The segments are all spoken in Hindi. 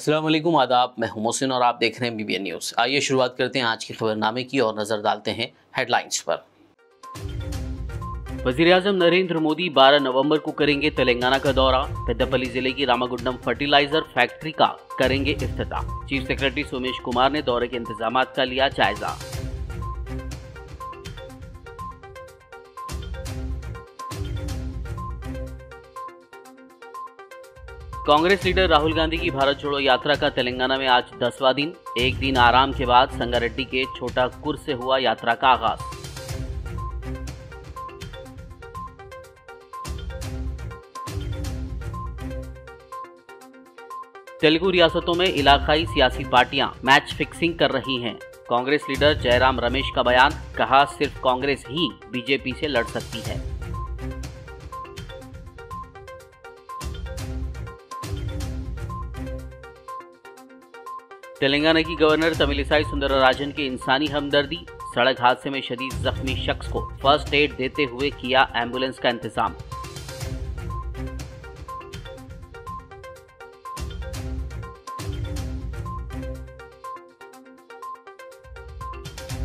अस्सलाम वालेकुम, आदाब। मैं हूं मोहसिन और आप देख रहे हैं BBN न्यूज़। आइए शुरुआत करते हैं आज की खबरनामे की और नजर डालते हैं हेडलाइंस पर। वज़ीर-ए-आज़म नरेंद्र मोदी 12 नवंबर को करेंगे तेलंगाना का दौरा। पेद्दापल्ली जिले की रामागुंडम फर्टिलाइजर फैक्ट्री का करेंगे इफ्तिताह। चीफ सेक्रेटरी सोमेश कुमार ने दौरे के इंतजामात का लिया जायजा। कांग्रेस लीडर राहुल गांधी की भारत जोड़ो यात्रा का तेलंगाना में आज 10वां दिन। एक दिन आराम के बाद संगारेड्डी के छोटा कुर से हुआ यात्रा का आगाज। तेलुगु रियासतों में इलाकाई सियासी पार्टियां मैच फिक्सिंग कर रही हैं। कांग्रेस लीडर जयराम रमेश का बयान, कहा सिर्फ कांग्रेस ही बीजेपी से लड़ सकती है। तेलंगाना की गवर्नर तमिलिसाई सुंदरराजन की इंसानी हमदर्दी। सड़क हादसे में शदीद जख्मी शख्स को फर्स्ट एड देते हुए किया एम्बुलेंस का इंतजाम।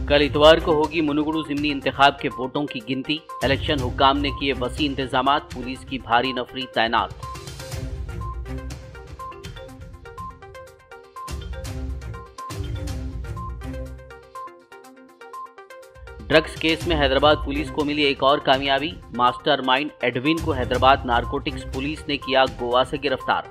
कल इतवार को होगी मुनुगुडु जिमनी इंतखाब के वोटों की गिनती। इलेक्शन हुक्काम ने किए वसी इंतजामात, पुलिस की भारी नफरी तैनात। ड्रग्स केस में हैदराबाद पुलिस को मिली एक और कामयाबी। मास्टरमाइंड एडविन को हैदराबाद नारकोटिक्स पुलिस ने किया गोवा से गिरफ्तार।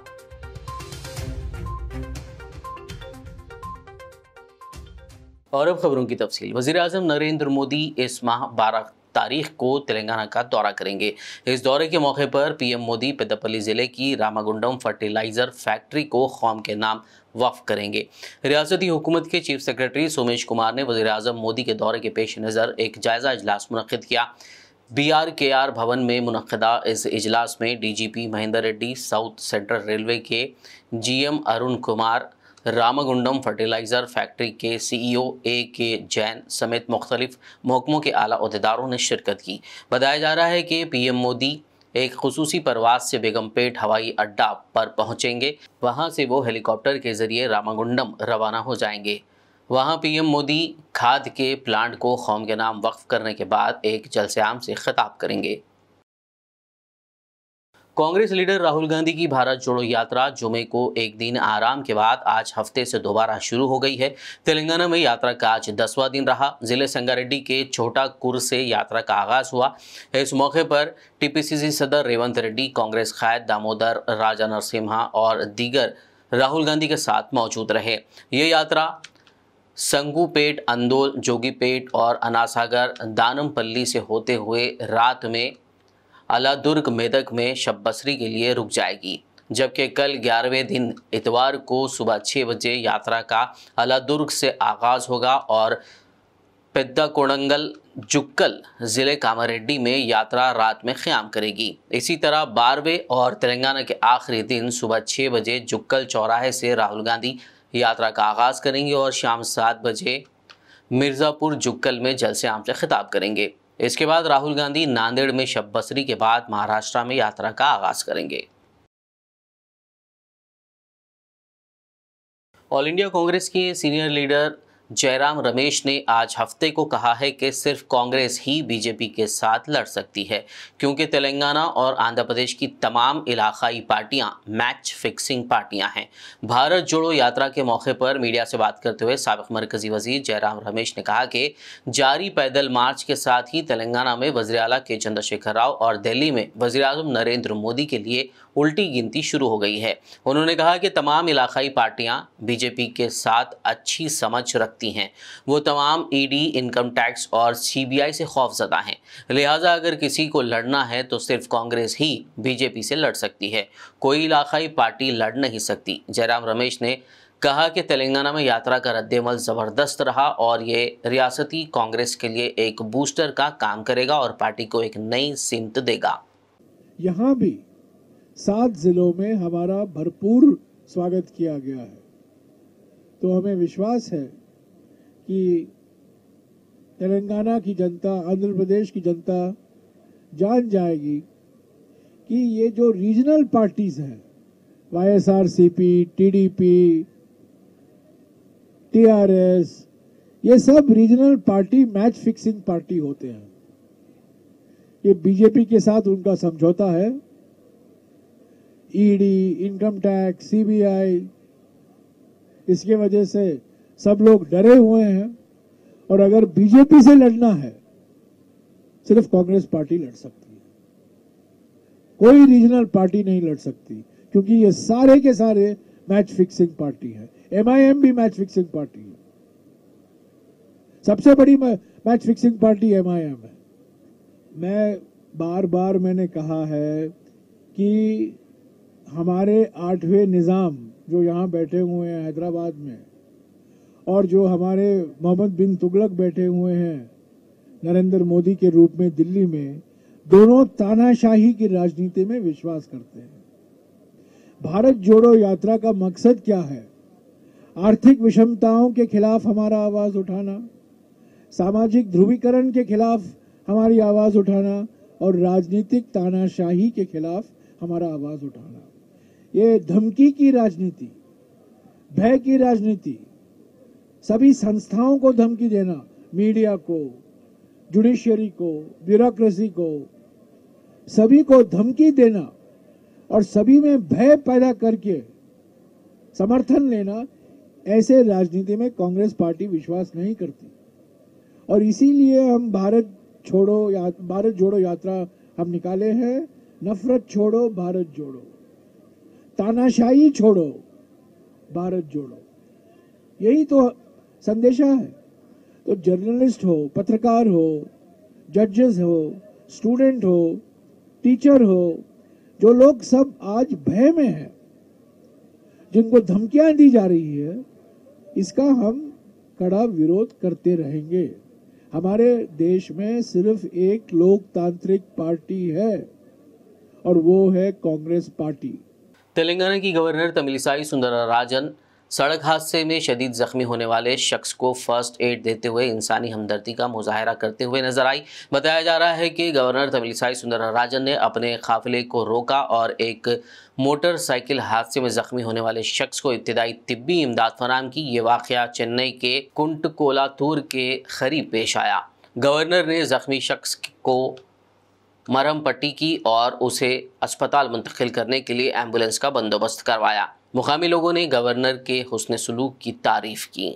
और अब खबरों की तफसील। वज़ीर-ए-आज़म नरेंद्र मोदी इस माह 12 तारीख को तेलंगाना का दौरा करेंगे। इस दौरे के मौके पर पीएम मोदी पेद्दापल्ली जिले की रामागुंडम फर्टिलाइजर फैक्ट्री को कौम के नाम वक्फ करेंगे। रियासती हुकूमत के चीफ सेक्रेटरी सोमेश कुमार ने वज़ीर-ए-आज़म मोदी के दौरे के पेश नज़र एक जायज़ा इजलास मुनक्किद किया। BRKR भवन में मुनक्किदा इस इजलास में DGP Mahender Reddy, South Central Railway के GM Arun Kumar, Ramagundam fertiliser factory के CEO AK जैन समेत मुख्तलिफ महकमों के आला अहदेदारों ने शिरकत की। बताया जा रहा है कि PM मोदी एक खुसूसी परवाज से बेगमपेट हवाई अड्डा पर पहुंचेंगे। वहां से वो हेलीकॉप्टर के जरिए रामागुंडम रवाना हो जाएंगे। वहां PM मोदी खाद के प्लांट को कौम के नाम वक्फ करने के बाद एक जलसे-आम से खिताब करेंगे। कांग्रेस लीडर राहुल गांधी की भारत जोड़ो यात्रा जुमे को एक दिन आराम के बाद आज हफ्ते से दोबारा शुरू हो गई है। तेलंगाना में यात्रा का आज 10वां दिन रहा। जिले संगारेड्डी के छोटा कुर से यात्रा का आगाज हुआ। इस मौके पर TPCC सदर रेवंत रेड्डी, कांग्रेस कायद दामोदर राजा नरसिम्हा और दीगर राहुल गांधी के साथ मौजूद रहे। ये यात्रा संगूपेट, अंदोल, जोगीपेट और अनासागर दानमपल्ली से होते हुए रात में अलादुर्ग मेदक में शब बसरी के लिए रुक जाएगी, जबकि कल 11वें दिन इतवार को सुबह 6 बजे यात्रा का अलादुर्ग से आगाज होगा और पेद्दाकोडंगल जुक्कल जिले कामारेड्डी में यात्रा रात में क़याम करेगी। इसी तरह 12वें और तेलंगाना के आखिरी दिन सुबह 6 बजे जुक्कल चौराहे से राहुल गांधी यात्रा का आगाज करेंगे और शाम 7 बजे मिर्ज़ापुर जुक्कल में जलसे-आम से खिताब करेंगे। इसके बाद राहुल गांधी नांदेड़ में शब बसरी के बाद महाराष्ट्र में यात्रा का आगाज करेंगे। ऑल इंडिया कांग्रेस के सीनियर लीडर जयराम रमेश ने आज हफ्ते को कहा है कि सिर्फ कांग्रेस ही बीजेपी के साथ लड़ सकती है, क्योंकि तेलंगाना और आंध्र प्रदेश की तमाम इलाकाई पार्टियां मैच फिक्सिंग पार्टियां हैं। भारत जोड़ो यात्रा के मौके पर मीडिया से बात करते हुए साबिक मरकजी वजीर जयराम रमेश ने कहा कि जारी पैदल मार्च के साथ ही तेलंगाना में वज़ीर आला के चंद्रशेखर राव और दिल्ली में वज़ीर-ए-आज़म नरेंद्र मोदी के लिए उल्टी गिनती शुरू हो गई है। उन्होंने कहा कि तमाम इलाकाई पार्टियां बीजेपी के साथ अच्छी समझ रखती हैं। वो तमाम ED, इनकम टैक्स और CBI से खौफजदा हैं। लिहाजा अगर किसी को लड़ना है तो सिर्फ कांग्रेस ही बीजेपी से लड़ सकती है, कोई इलाकाई पार्टी लड़ नहीं सकती। जयराम रमेश ने कहा कि तेलंगाना में यात्रा का रद्देमल ज़बरदस्त रहा और ये रियासती कांग्रेस के लिए एक बूस्टर का काम करेगा और पार्टी को एक नई सिमत देगा। यहाँ भी 7 जिलों में हमारा भरपूर स्वागत किया गया है, तो हमें विश्वास है कि तेलंगाना की जनता, आंध्र प्रदेश की जनता जान जाएगी कि ये जो रीजनल पार्टीज हैं वाईएसआरसीपी, टीडीपी, टीआरएस, ये सब regional party match fixing party होते हैं। ये बीजेपी के साथ उनका समझौता है। ईडी, इनकम टैक्स, सीबीआई, इसके वजह से सब लोग डरे हुए हैं। और अगर बीजेपी से लड़ना है, सिर्फ कांग्रेस पार्टी लड़ सकती है, कोई रीजनल पार्टी नहीं लड़ सकती, क्योंकि ये सारे के सारे मैच फिक्सिंग पार्टी है। एमआईएम भी मैच फिक्सिंग पार्टी है, सबसे बड़ी मैच फिक्सिंग पार्टी एमआईएम है। मैं बार बार मैंने कहा है कि हमारे 8वें निजाम जो यहाँ बैठे हुए हैं हैदराबाद में, और जो हमारे मोहम्मद बिन तुगलक बैठे हुए हैं नरेंद्र मोदी के रूप में दिल्ली में, दोनों तानाशाही की राजनीति में विश्वास करते हैं। भारत जोड़ो यात्रा का मकसद क्या है? आर्थिक विषमताओं के खिलाफ हमारा आवाज उठाना, सामाजिक ध्रुवीकरण के खिलाफ हमारी आवाज उठाना, और राजनीतिक तानाशाही के खिलाफ हमारा आवाज उठाना। ये धमकी की राजनीति, भय की राजनीति, सभी संस्थाओं को धमकी देना, मीडिया को, जुडिशियरी को, ब्यूरोक्रेसी को, सभी को धमकी देना और सभी में भय पैदा करके समर्थन लेना, ऐसे राजनीति में कांग्रेस पार्टी विश्वास नहीं करती। और इसीलिए हम भारत जोड़ो यात्रा हम निकाले हैं। नफरत छोड़ो, भारत जोड़ो, तानाशाही छोड़ो, भारत जोड़ो, यही तो संदेशा है। तो जर्नलिस्ट हो, पत्रकार हो, जजेस हो, स्टूडेंट हो, टीचर हो, जो लोग सब आज भय में हैं, जिनको धमकियां दी जा रही है, इसका हम कड़ा विरोध करते रहेंगे। हमारे देश में सिर्फ एक लोकतांत्रिक पार्टी है और वो है कांग्रेस पार्टी। तेलंगाना की गवर्नर तमिलिसाई सुंदरराजन सड़क हादसे में शदीद जख्मी होने वाले शख्स को फर्स्ट एड देते हुए इंसानी हमदर्दी का मुजाहरा करते हुए नजर आई। बताया जा रहा है कि गवर्नर तमिलिसाई सुंदरराजन ने अपने काफिले को रोका और एक मोटरसाइकिल हादसे में जख्मी होने वाले शख्स को इब्तिदाई तिब्बी इमदाद फराहम की। ये वाक़या चेन्नई के कुंटकोलाथूर के करीब पेश आया। गवर्नर ने जख्मी शख्स को मरहम पट्टी की और उसे अस्पताल मुंतकिल करने के लिए एम्बुलेंस का बंदोबस्त करवाया। मुकामी लोगों ने गवर्नर के हुस्न सलूक की तारीफ की।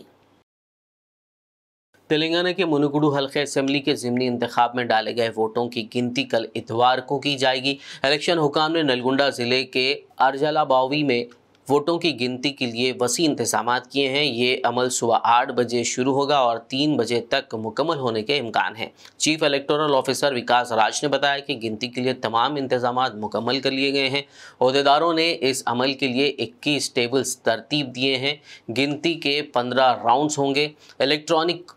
तेलंगाना के मुनुगुडु हल्के असेंबली के ज़िमनी इंतखाब में डाले गए वोटों की गिनती कल इतवार को की जाएगी। इलेक्शन हुकाम ने नलगुंडा ज़िले के अर्जलाबावी में वोटों की गिनती के लिए वसी इंतजाम किए हैं। ये अमल सुबह 8 बजे शुरू होगा और 3 बजे तक मुकम्मल होने के इम्कान हैं। चीफ इलेक्टोरल ऑफिसर विकास राज ने बताया कि गिनती के लिए तमाम इंतजाम मुकम्मल कर लिए गए हैं। ओहदेदारों ने इस अमल के लिए 21 टेबल्स तरतीब दिए हैं। गिनती के 15 राउंड्स होंगे। इलेक्ट्रॉनिक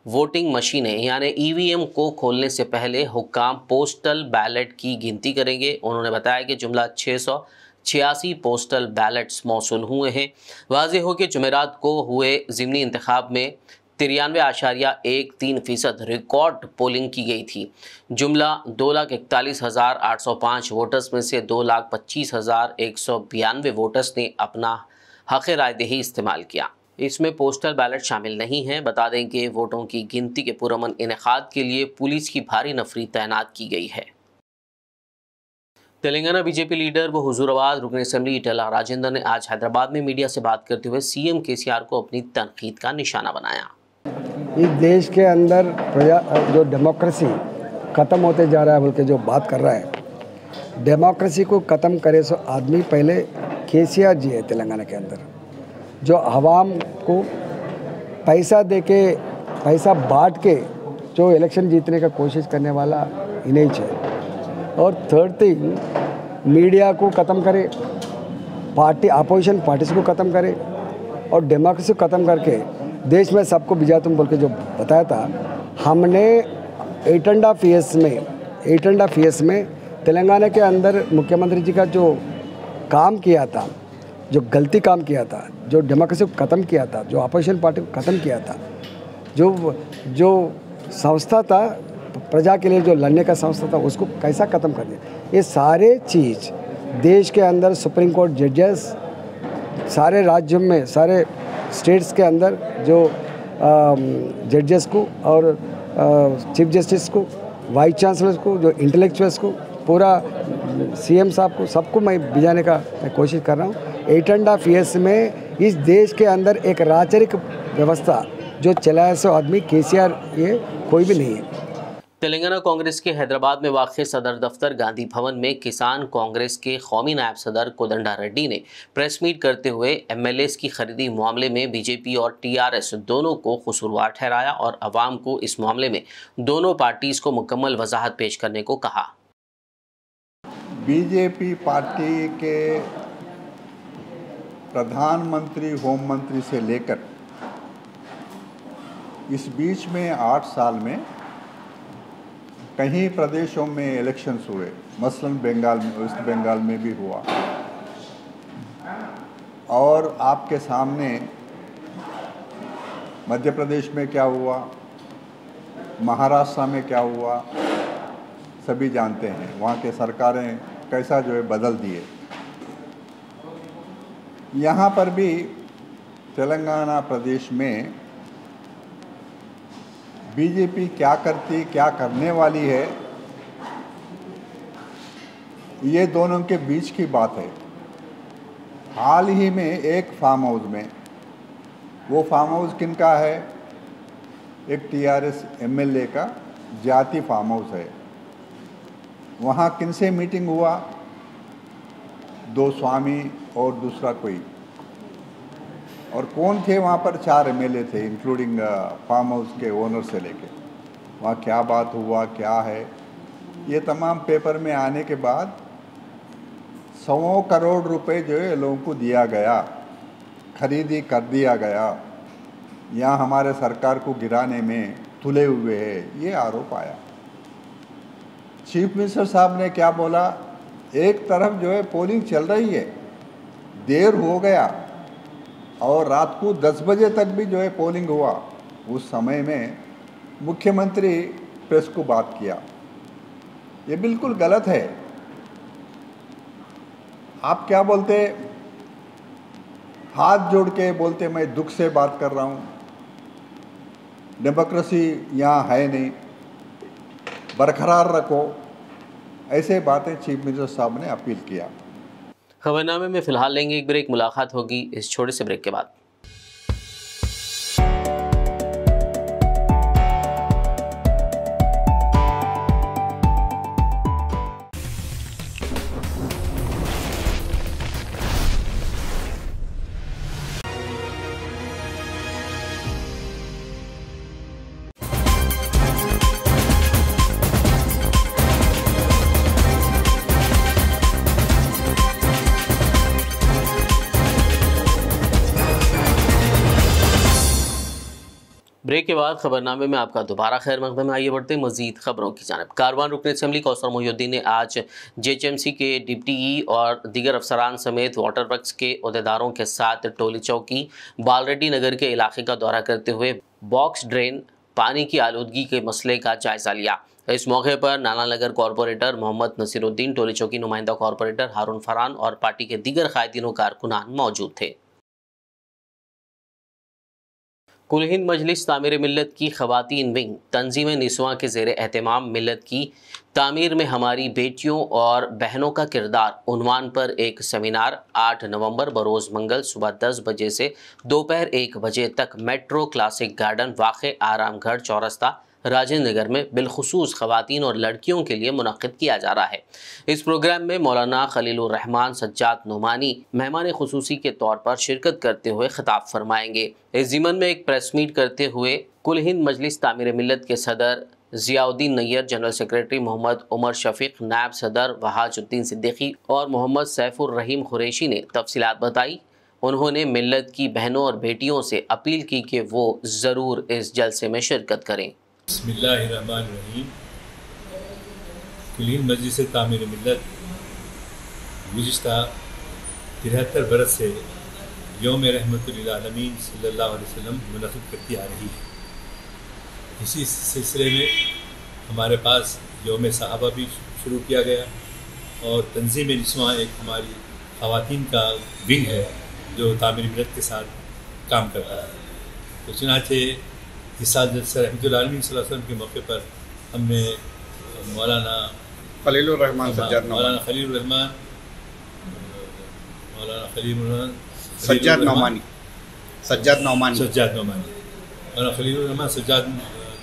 वोटिंग मशीनें यानी ईवीएम को खोलने से पहले हुक्काम पोस्टल बैलेट की गिनती करेंगे। उन्होंने बताया कि जुमला 686 पोस्टल बैलेट्स मौसूल हुए हैं। वाज़ेह हो कि जुमेरात को हुए ज़िमनी इंतखाब में 93.13% रिकॉर्ड पोलिंग की गई थी। जुमला 2,41,805 वोटर्स में से 2,25,192 वोटर्स ने अपना हक़ रायदही इस्तेमाल किया। इसमें पोस्टल बैलेट शामिल नहीं है। बता दें कि वोटों की गिनती के पुरअमन इनेकाद के लिए पुलिस की भारी नफरी तैनात की गई है। तेलंगाना बीजेपी लीडर व हुजूराबाद रुकन असेंबली ईटला राजेंद्र ने आज हैदराबाद में मीडिया से बात करते हुए सीएम केसीआर को अपनी तनकीद का निशाना बनाया। इस देश के अंदर जो डेमोक्रेसी ख़त्म होते जा रहा है बोल के जो बात कर रहा है, डेमोक्रेसी को ख़त्म करे सो आदमी पहले केसीआर जी है। तेलंगाना के अंदर जो आवाम को पैसा दे के, पैसा बांट के जो इलेक्शन जीतने का कोशिश करने वाला इन्हीं चाहिए। और थर्ड थिंग, मीडिया को ख़त्म करे, पार्टी अपोजिशन पार्टीज को ख़त्म करे और डेमोक्रेसी को ख़त्म करके देश में सबको बिजा तुम बोल के जो बताया था। हमने 8.5 ईयर्स में तेलंगाना के अंदर मुख्यमंत्री जी का जो काम किया था, जो गलती काम किया था, जो डेमोक्रेसी को ख़त्म किया था, जो अपोजिशन पार्टी को ख़त्म किया था, जो संस्था था प्रजा के लिए जो लड़ने का संस्था था, उसको कैसा ख़त्म कर दिया। ये सारे चीज़ देश के अंदर सुप्रीम कोर्ट जजेस, सारे राज्यों में, सारे स्टेट्स के अंदर जो जजेस को और चीफ जस्टिस को, वाइस चांसलर को, जो इंटेलेक्चुअल्स को, पूरा सीएम साहब को, सबको मैं भिजाने का मैं कोशिश कर रहा हूँ। 8.5 years में इस देश के अंदर एक राजनीतिक व्यवस्था जो चलाया सो आदमी केसीआर ये कोई भी नहीं है। तेलंगाना कांग्रेस के हैदराबाद में वाक़ सदर दफ्तर गांधी भवन में किसान कांग्रेस के कौमी नायब सदर कोदंडा रेड्डी ने प्रेस मीट करते हुए एमएलएस की खरीदी मामले में बीजेपी और टीआरएस दोनों को कसूरवार ठहराया और अवाम को इस मामले में दोनों पार्टीज को मुकम्मल वजाहत पेश करने को कहा। बीजेपी पार्टी के प्रधानमंत्री, होम मंत्री से लेकर इस बीच में 8 साल में कहीं प्रदेशों में इलेक्शंस हुए, मसलन बंगाल में, वेस्ट बंगाल में भी हुआ, और आपके सामने मध्य प्रदेश में क्या हुआ, महाराष्ट्र में क्या हुआ, सभी जानते हैं। वहाँ के सरकारें कैसा जो है बदल दिए। यहाँ पर भी तेलंगाना प्रदेश में बीजेपी क्या करती, क्या करने वाली है, ये दोनों के बीच की बात है। हाल ही में एक फार्म हाउस में, वो फार्म हाउस किनका है? एक टीआरएस एमएलए का जाति फार्म हाउस है। वहाँ किनसे मीटिंग हुआ? 2 स्वामी और दूसरा कोई, और कौन थे वहाँ पर? 4 एमएलए थे, इंक्लूडिंग फार्म हाउस के ओनर से लेके। वहाँ क्या बात हुआ, क्या है, ये तमाम पेपर में आने के बाद 100 करोड़ रुपए जो है लोगों को दिया गया, खरीदी कर दिया गया। यहाँ हमारे सरकार को गिराने में तुले हुए है, ये आरोप आया। चीफ मिनिस्टर साहब ने क्या बोला? एक तरफ जो है पोलिंग चल रही है, देर हो गया, और रात को 10 बजे तक भी जो है पोलिंग हुआ। उस समय में मुख्यमंत्री प्रेस को बात किया, ये बिल्कुल गलत है। आप क्या बोलते? हाथ जोड़ के बोलते मैं दुख से बात कर रहा हूँ, डेमोक्रेसी यहाँ है नहीं, बरकरार रखो। ऐसे बातें चीफ मिनिस्टर साहब ने अपील किया। खबरनामे में फिलहाल लेंगे एक ब्रेक। मुलाकात होगी इस छोटे से ब्रेक के बाद। ब्रेक के बाद खबरनामे में आपका दोबारा खैर मकदम है। आइए बढ़ते मजीद खबरों की जानिब। कारवान रुकन असम्बली कौसर मोहिउद्दीन ने आज जेएचएमसी के डिप्टी ई और दीगर अफसरान समेत वाटर वर्क्स के अहदेदारों के साथ टोली चौकी बालरेड्डी नगर के इलाके का दौरा करते हुए बॉक्स ड्रेन पानी की आलूदगी के मसले का जायजा लिया। इस मौके पर नाना नगर कॉरपोरेटर मोहम्मद नसीरुद्दीन, टोली चौकी नुमाइंदा कॉरपोरेटर हारून फरहान और पार्टी के दीगर कायदीन कारकुनान मौजूद थे। कुल हिंद मजलिस तामीर मिल्लत की खवातीन विंग तंजीम निस्वां के ज़ेर एहतमाम मिल्लत की तामीर में हमारी बेटियों और बहनों का किरदार उन्वान पर एक सेमिनार 8 नवंबर बरोज़ मंगल सुबह 10 बजे से दोपहर 1 बजे तक मेट्रो क्लासिक गार्डन वाक़े आरामगढ़ चौरस्ता राजेंद्र नगर में बिलखुसूस खवातीन और लड़कियों के लिए मुनक्किद किया जा रहा है। इस प्रोग्राम में मौलाना खलीलुर रहमान सज्जाद नुमानी मेहमान खुसूसी के तौर पर शिरकत करते हुए खिताब फरमाएंगे। इस ज़िमन में एक प्रेस मीट करते हुए कुल हिंद मजलिस तामीर मिल्लत के सदर ज़ियाउद्दीन नैयर, जनरल सेक्रेटरी मोहम्मद उमर शफीक, नायब सदर वहाजुद्दीन सिद्दीकी और मोहम्मद सैफुर रहीम कुरैशी ने तफसीलात बताई। उन्होंने मिल्लत की बहनों और बेटियों से अपील की कि वो ज़रूर इस जलसे में शिरकत करें। बिस्मिल्लाहिर्रहमानिर्रहीम। कुल हिंद मजलिस तामीर मिल्लत गुज़िश्ता 73 बरस से यौम रहमतुल आलमीन सल्लल्लाहु अलैहि वसल्लम मुनक़िद करती आ रही है। इसी सिलसिले में हमारे पास यौम सहाबा भी शुरू किया गया, और तंजीम निस्वां एक हमारी ख़वातीन का विंग है जो तामीर मिल्लत के साथ काम करता है। तो चुनाचे इस साल जलसा रहमतुल आलमीन सल्लल्लाहु अलैहि वसल्लम के मौके पर हमने मौलाना खलीलुर रहमान सज्जाद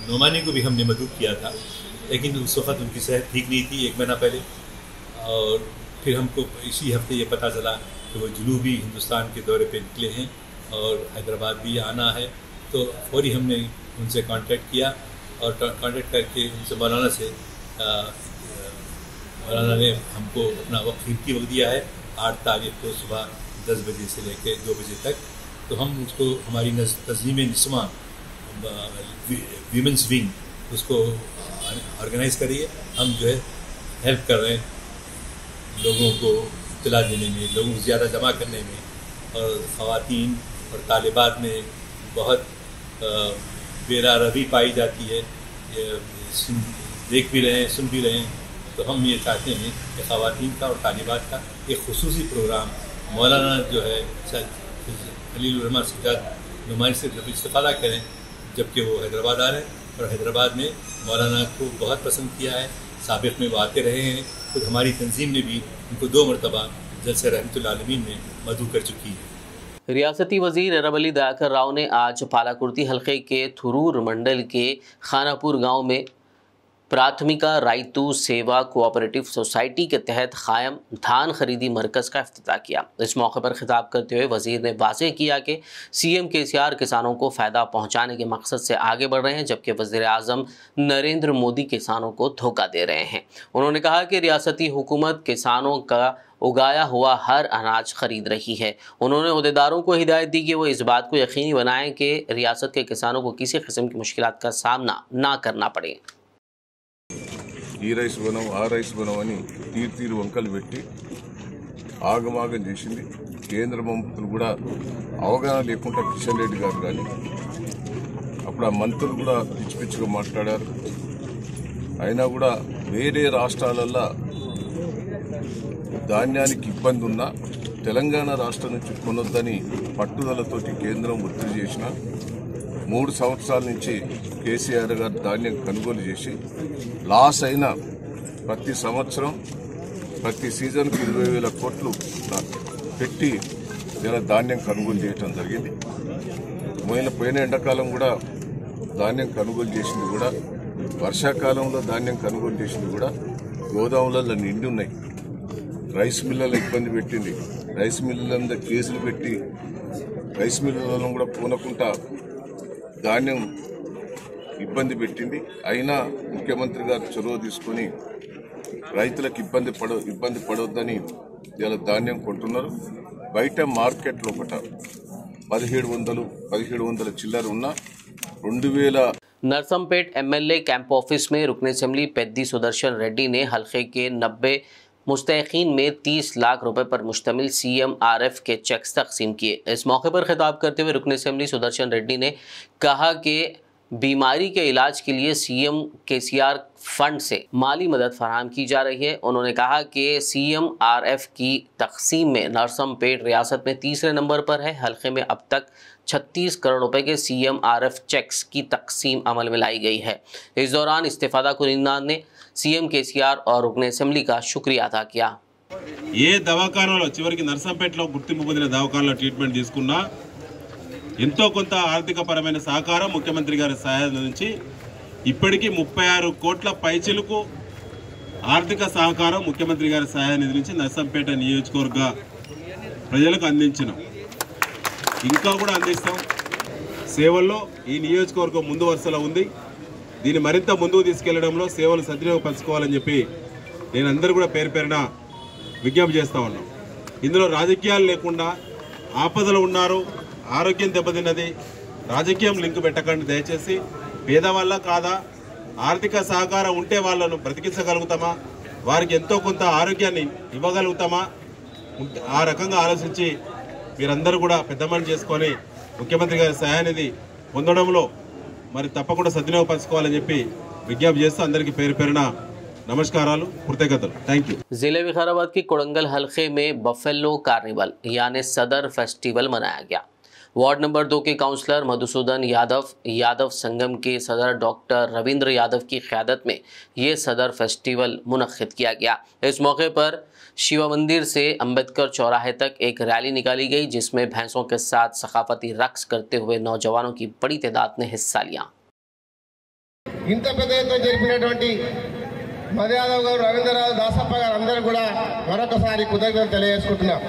नौमानी को भी हमने मदऊ किया था, लेकिन उस वक़्त उनकी सेहत ठीक नहीं थी 1 महीना पहले। और फिर हमको इसी हफ्ते ये पता चला कि वो जनूबी हिंदुस्तान के दौरे पे निकले हैं और हैदराबाद भी आना है। तो फौरी हमने उनसे कांटेक्ट किया और कांटेक्ट करके उनसे मौलाना ने हमको अपना कीमती वक्त दिया है 8 तारीख को सुबह 10 बजे से लेकर 2 बजे तक। तो हम उसको हमारी तंजीम निस्वां वीमेंस विंग उसको ऑर्गेनाइज़ करिए। हम जो है हेल्प कर रहे हैं लोगों को इत्तला देने में, लोगों को ज़्यादा जमा करने में, और ख़वातीन और तालिबात में बहुत बेरारवी पाई जाती है। देख भी रहे हैं, सुन भी रहे हैं। तो हम ये चाहते हैं कि ख़वातीन का और तालिबात का एक खुसूसी प्रोग्राम मौलाना जो है खलीलुर रहमान सज्जाद नुमाइश से इस्तेफ़ादा करें, जबकि वो हैदराबाद आ रहे हैं और हैदराबाद में मौलाना को बहुत पसंद किया है। साबिक़ में वो आते रहे हैं। खुद हमारी तंजीम ने भी उनको 2 मरतबा जलसा रहमतुल आलमीन में मदऊ कर चुकी है। रियासती वज़ीर अरब अली दयाकर राव ने आज पालाकुर्ती हल्के के थुरूर मंडल के खानापुर गांव में प्राथमिका रायतू सेवा कोऑपरेटिव सोसाइटी के तहत कायम धान खरीदी मरकज़ का इफ्तिताह किया। इस मौके पर खिताब करते हुए वज़ीर ने वाज़ेह किया कि CM KCR किसानों को फ़ायदा पहुँचाने के मकसद से आगे बढ़ रहे हैं, जबकि वज़ीर आज़म नरेंद्र मोदी किसानों को धोखा दे रहे हैं। उन्होंने कहा कि रियासती हुकूमत किसानों का उगाया हुआ हर अनाज खरीद रही है। उन्होंने ओहदेदारों को हिदायत दी कि वो इस बात को यकीनी बनाएं कि रियासत के किसानों को किसी किस्म की मुश्किलात का सामना ना करना पड़े। ఈ రైస్ బనవు ఆ రైస్ బనవు అని తీరు వంకలు పెట్టి ఆగమాగం చేసింది। కేంద్ర మంత్రులు కూడా అవగాహన లేకుండా కిషన్ రెడ్డి గారు కానీ అప్పుడు ఆ మంత్రులు కూడా పిచ్చి పిచ్చిగా మాట్లాడారు। అయినా కూడా వేరే రాష్ట్రాలల్లో ధాన్యానికి ఇబ్బంది ఉన్నా తెలంగాణ రాష్ట్రం నుంచి కొనొద్దని పట్టుదలతోటి కేంద్రం ఒత్తిడి చేసిన 3 సంవత్సరాల నుంచి కేసీఆర్ గారు ధాన్యం కొనుగోలు చేసి లాస్ అయిన ప్రతి సంవత్సరం ప్రతి సీజన్కి 20,000 కోట్లు పెట్టి ఇలా ధాన్యం కొనుగోలు చేయడం జరిగింది। పోయిన ఎండాకాలం కూడా ధాన్యం కొనుగోలు చేసింది కూడా, వర్షాకాలంలో ధాన్యం కొనుగోలు చేసింది కూడా గోదాములలో నిండి ఉన్నాయి। రైస్ మిల్లుల ఇబ్బంది పెట్టింది, రైస్ మిల్లులందరూ కేసులు పెట్టి రైస్ మిల్లులను కూడా పూనకుండా ధాన్యం ఇబ్బంది పెట్టింది। అయినా ముఖ్యమంత్రి గారు చొరవ తీసుకొని రైతులకు ఇబ్బంది పడొద్దని ఇలా ధాన్యం కొంటున్నారు। బయట మార్కెట్లో ఒకట 1700 చిల్లర ఉన్న 2000। नरसमपेट MLA कैंप ऑफिस में रुकन असेंबली पेद्दी सुदर्शन रेड्डी ने हल्के के 90 मुस्तहिकीन में 30 लाख रुपए पर मुश्तमिल CMRF के चेक्स तकसीम किए। इस मौके पर खिताब करते हुए रुकन असेंबली सुदर्शन रेड्डी ने कहा कि बीमारी के इलाज के लिए CM KCR फंड से माली मदद फराहम की जा रही है। उन्होंने कहा कि CMRF की तकसीम में नरसमपेट रियासत में तीसरे नंबर पर है। हल्के में अब तक 36 करोड़ रुपए के CMRF चेक्स की तकसीम अमल में लाई गई है। इस दौरान इस्तेफादा कुनिंदान ने CM KCR और रुकन असेंबली का शुक्रिया अदा किया। ఏ దవాఖానాలో చివరికి నర్సంపేటలో గుర్తింపు పొందిన దవాఖానాలో ట్రీట్మెంట్ తీసుకున్నా ఎంతో కొంత ఆర్థిక పరమైన సహకారం ముఖ్యమంత్రి గారి సహాయం నుంచి ఇప్పటికీ 36 కోట్ల పైచిలకు ఆర్థిక సహకారం ముఖ్యమంత్రి గారి సహాయ నిధి నుంచి నర్సంపేట నియోజకవర్గ ప్రజలకు అందించినాం, ఇంకా కూడా అందిస్తాం। సేవల్లో ఈ నియోజకవర్గం ముందు వరుసలో ఉంది। దీన్ని మరింత ముందుకు తీసుకెళ్లడంలో సేవలు సద్వినియోగపరచుకోవాలని చెప్పి నేను అందరూ కూడా పేరు పేరున విజ్ఞప్తి చేస్తూ ఉన్నాం। ఇందులో రాజకీయాలు లేకుండా ఆపదలు ఉన్నారు, ఆరోగ్యం దెబ్బతిన్నది, రాజకీయం లింక్ పెట్టకండి దయచేసి। పేదవాళ్ళ కాదా, ఆర్థిక సహకారం ఉంటే వాళ్ళను బ్రతికించగలుగుతామా, వారికి ఎంతో కొంత ఆరోగ్యాన్ని ఇవ్వగలుగుతామా, ఆ రకంగా ఆలోచించి మీరందరూ కూడా పెద్దమని చేసుకొని ముఖ్యమంత్రి గారి సహాయానిధి పొందడంలో మరి తప్పకుండా సద్వినియోగపరచుకోవాలని చెప్పి విజ్ఞప్తి చేస్తూ అందరికీ పేరు పేరున నమస్కారాలు, కృతజ్ఞతలు. Thank you. जिले विकाराबाद के कोड़ंगल हलके में बफेलो कार्निवल यानी सदर फेस्टिवल मनाया गया। वार्ड नंबर 2 के काउंसलर मधुसूदन यादव संगम के सदर डॉक्टर रविंद्र यादव की क़यादत में ये सदर फेस्टिवल मुनक्किद किया गया। इस मौके पर शिव मंदिर से अंबेडकर चौराहे तक एक रैली निकाली गई, जिसमें भैंसों के साथ सकाफती रक्स करते हुए नौजवानों की बड़ी तादाद ने हिस्सा लिया। ఇంత పెద్ద ఎత్తున జరిపినటువంటి మధుయాదవ్ గారు, రవీంద్రరావు, దాసప్ప గారు అందరూ కూడా మరొకసారి కృతజ్ఞతలు తెలియజేసుకుంటున్నాం.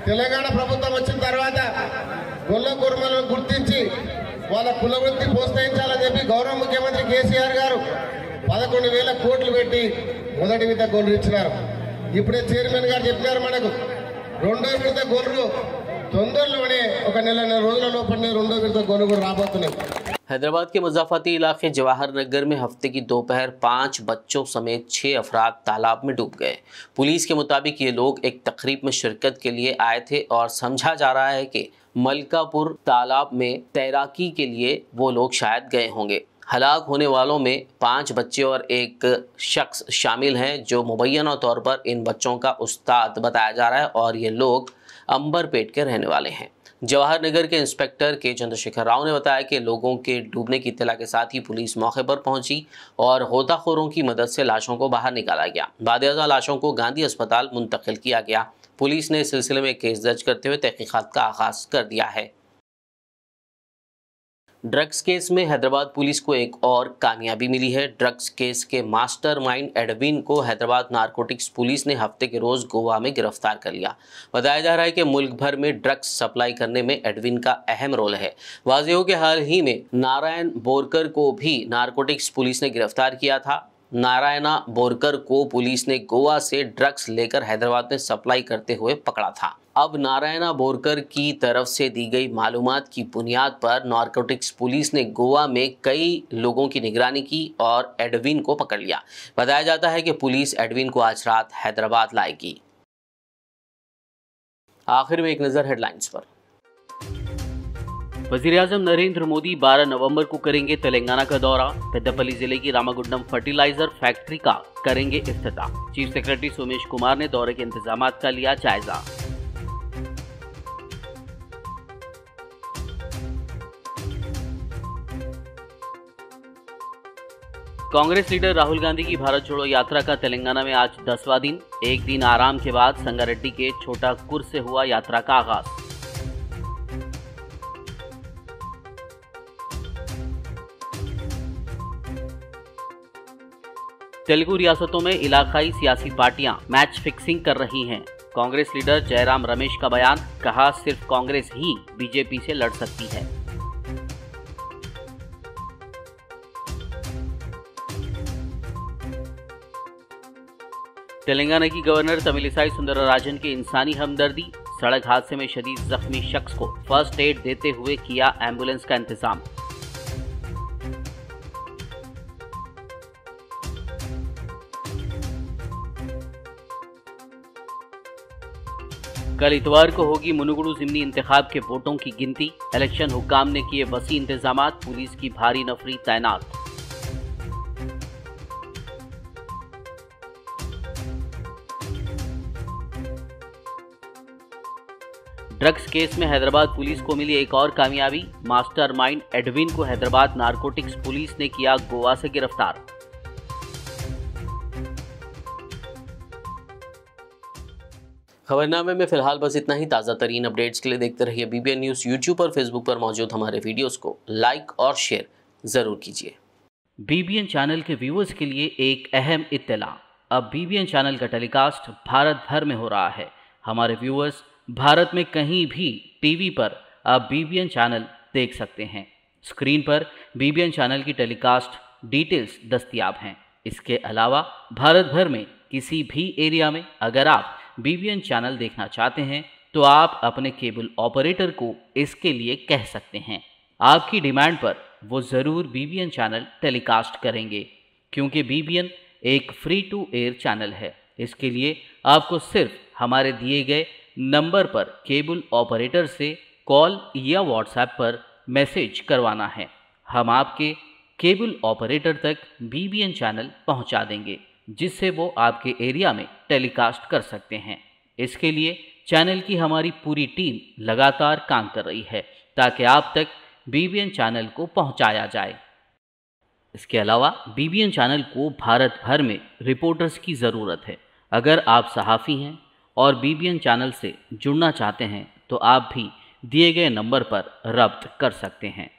తెలంగాణ ప్రభుత్వం వచ్చిన తర్వాత గొల్ల కుర్మలను గుర్తించి వాళ్ళ కులవృత్తి ప్రోత్సహించాలని చెప్పి గౌరవ ముఖ్యమంత్రి కేసీఆర్ గారు 11,000 కోట్లు పెట్టి మొదటి విడత గొర్రెలు ఇచ్చినారు. ఇప్పుడే చైర్మన్ గారు చెప్పినారు, మనకు రెండో విడత గొర్రెలు తొందరలోనే ఒక నెల రోజుల లోపలనే రెండో విడత గొర్రెలు కూడా రాబోతున్నాయి. हैदराबाद के मुज़ाफ़ाती इलाके जवाहर नगर में हफ्ते की दोपहर 5 बच्चों समेत 6 अफराद तालाब में डूब गए। पुलिस के मुताबिक ये लोग एक तकरीब में शिरकत के लिए आए थे और समझा जा रहा है कि मलकापुर तालाब में तैराकी के लिए वो लोग शायद गए होंगे। हलाक होने वालों में 5 बच्चे और एक शख्स शामिल हैं, जो मुबैना तौर पर इन बच्चों का उस्ताद बताया जा रहा है और ये लोग अंबरपेट के रहने वाले हैं। जवाहर नगर के इंस्पेक्टर के चंद्रशेखर राव ने बताया कि लोगों के डूबने की इत्तला के साथ ही पुलिस मौके पर पहुंची और गोताखोरों की मदद से लाशों को बाहर निकाला गया। बादशाह लाशों को गांधी अस्पताल मुंतकिल किया गया। पुलिस ने इस सिलसिले में केस दर्ज करते हुए तहकीकात का आगाज कर दिया है। ड्रग्स केस में हैदराबाद पुलिस को एक और कामयाबी मिली है। ड्रग्स केस के मास्टरमाइंड एडविन को हैदराबाद नारकोटिक्स पुलिस ने हफ्ते के रोज गोवा में गिरफ्तार कर लिया। बताया जा रहा है कि मुल्क भर में ड्रग्स सप्लाई करने में एडविन का अहम रोल है। वाज़ेह हो कि हाल ही में नारायण बोरकर को भी नारकोटिक्स पुलिस ने गिरफ्तार किया था। नारायणा बोरकर को पुलिस ने गोवा से ड्रग्स लेकर हैदराबाद में सप्लाई करते हुए पकड़ा था। अब नारायणा बोरकर की तरफ से दी गई मालूमात की बुनियाद पर नारकोटिक्स पुलिस ने गोवा में कई लोगों की निगरानी की और एडविन को पकड़ लिया। बताया जाता है कि पुलिस एडविन को आज रात हैदराबाद लाएगी। आखिर में एक नज़र हेडलाइंस पर। वज़ीर-ए-आज़म नरेंद्र मोदी 12 नवंबर को करेंगे तेलंगाना का दौरा। पेद्दापल्ली जिले की रामागुंडम फर्टिलाइजर फैक्ट्री का करेंगे इफ्तिताह। चीफ सेक्रेटरी सोमेश कुमार ने दौरे के इंतजामात का लिया जायजा। कांग्रेस लीडर राहुल गांधी की भारत जोड़ो यात्रा का तेलंगाना में आज 10वां दिन। एक दिन आराम के बाद संगारेड्डी के छोटा कुर से हुआ यात्रा का आगाज। तेलुगु रियासतों में इलाकाई सियासी पार्टियां मैच फिक्सिंग कर रही हैं। कांग्रेस लीडर जयराम रमेश का बयान, कहा सिर्फ कांग्रेस ही बीजेपी से लड़ सकती है। तेलंगाना की गवर्नर तमिलिसाई सुंदरराजन के इंसानी हमदर्दी। सड़क हादसे में शदीद जख्मी शख्स को फर्स्ट एड देते हुए किया एम्बुलेंस का इंतजाम। कल इतवार को होगी मुनुगुडु जिमनी इंतखाब के वोटों की गिनती। इलेक्शन हुक्काम ने किए वसी इंतजामात, पुलिस की भारी नफरी तैनात। ड्रग्स केस में हैदराबाद पुलिस को मिली एक और कामयाबी। मास्टरमाइंड एडविन को हैदराबाद नारकोटिक्स पुलिस ने किया गोवा से गिरफ्तार। खबरनामे में फिलहाल बस इतना ही। ताज़ा तरीन अपडेट्स के लिए देखते रहिए BBN न्यूज़। यूट्यूब और फेसबुक पर मौजूद हमारे वीडियोस को लाइक और शेयर ज़रूर कीजिए। BBN चैनल के व्यूअर्स के लिए एक अहम इत्तला। अब BBN चैनल का टेलीकास्ट भारत भर में हो रहा है। हमारे व्यूअर्स भारत में कहीं भी टीवी पर आप BBN चैनल देख सकते हैं। स्क्रीन पर BBN चैनल की टेलीकास्ट डिटेल्स दस्तयाब हैं। इसके अलावा भारत भर में किसी भी एरिया में अगर आप BBN चैनल देखना चाहते हैं तो आप अपने केबल ऑपरेटर को इसके लिए कह सकते हैं। आपकी डिमांड पर वो ज़रूर BBN चैनल टेलीकास्ट करेंगे, क्योंकि BBN एक फ्री टू एयर चैनल है। इसके लिए आपको सिर्फ हमारे दिए गए नंबर पर केबल ऑपरेटर से कॉल या व्हाट्सएप पर मैसेज करवाना है। हम आपके केबल ऑपरेटर तक BBN चैनल पहुंचा देंगे। जिससे वो आपके एरिया में टेलीकास्ट कर सकते हैं। इसके लिए चैनल की हमारी पूरी टीम लगातार काम कर रही है ताकि आप तक BBN चैनल को पहुंचाया जाए। इसके अलावा BBN चैनल को भारत भर में रिपोर्टर्स की ज़रूरत है। अगर आप सहाफ़ी हैं और BBN चैनल से जुड़ना चाहते हैं तो आप भी दिए गए नंबर पर रब्त कर सकते हैं।